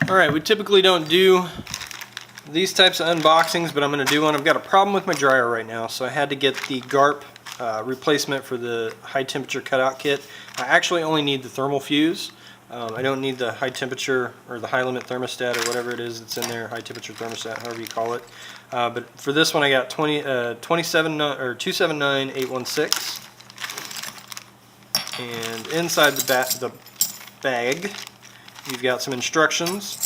Alright, we typically don't do these types of unboxings, but I'm going to do one. I've got a problem with my dryer right now, so I had to get the GARP replacement for the high temperature cutout kit. I actually only need the thermal fuse. I don't need the high temperature or the high limit thermostat or whatever it is that's in there, high temperature thermostat, however you call it. But for this one I got 279816. And inside the bag you've got some instructions.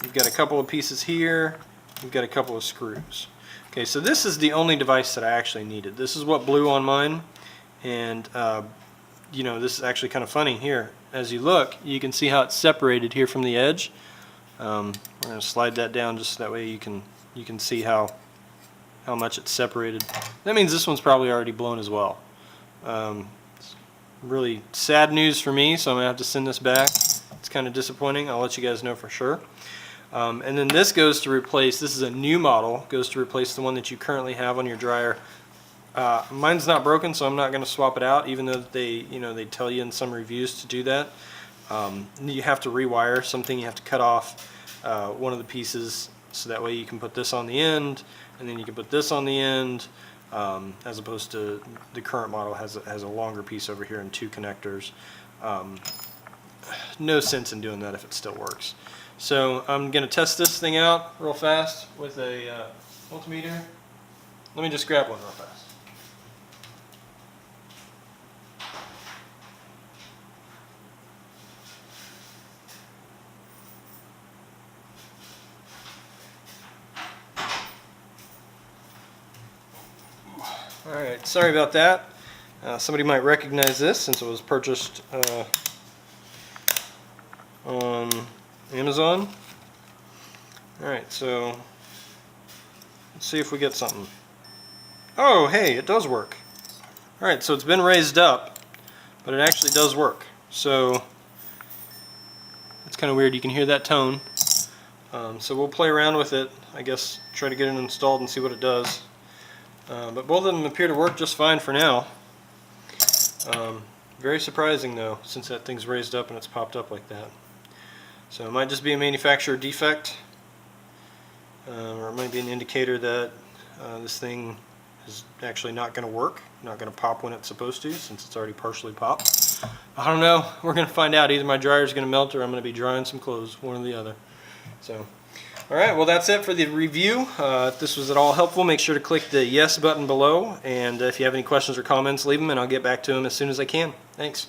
You've got a couple of pieces here. You've got a couple of screws. Okay, so this is the only device that I actually needed. This is what blew on mine, and you know, this is actually kind of funny here. As you look, you can see how it's separated here from the edge. We're going to slide that down just so that way you can see how much it's separated. That means this one's probably already blown as well. It's really sad news for me, so I'm going to have to send this back. It's kind of disappointing. I'll let you guys know for sure. And then this goes to replace, this is a new model, goes to replace the one that you currently have on your dryer. Mine's not broken, so I'm not going to swap it out, even though they tell you in some reviews to do that. You have to rewire something. You have to cut off one of the pieces, so that way you can put this on the end, and then you can put this on the end, as opposed to the current model has a longer piece over here and two connectors. No sense in doing that if it still works. So I'm going to test this thing out real fast with a multimeter. Let me just grab one real fast. Alright, sorry about that. Somebody might recognize this since it was purchased on Amazon. Alright, so let's see if we get something. Oh, hey, it does work. Alright, so it's been raised up, but it actually does work. So it's kind of weird. You can hear that tone. So we'll play around with it, I guess, try to get it installed and see what it does. But both of them appear to work just fine for now. Very surprising though, since that thing's raised up and it's popped up like that. So it might just be a manufacturer defect, or it might be an indicator that this thing is actually not going to work, not going to pop when it's supposed to, since it's already partially popped. I don't know. We're going to find out. Either my dryer's going to melt or I'm going to be drying some clothes, one or the other. So, alright, well that's it for the review. If this was at all helpful, make sure to click the yes button below, and if you have any questions or comments, leave them and I'll get back to them as soon as I can. Thanks.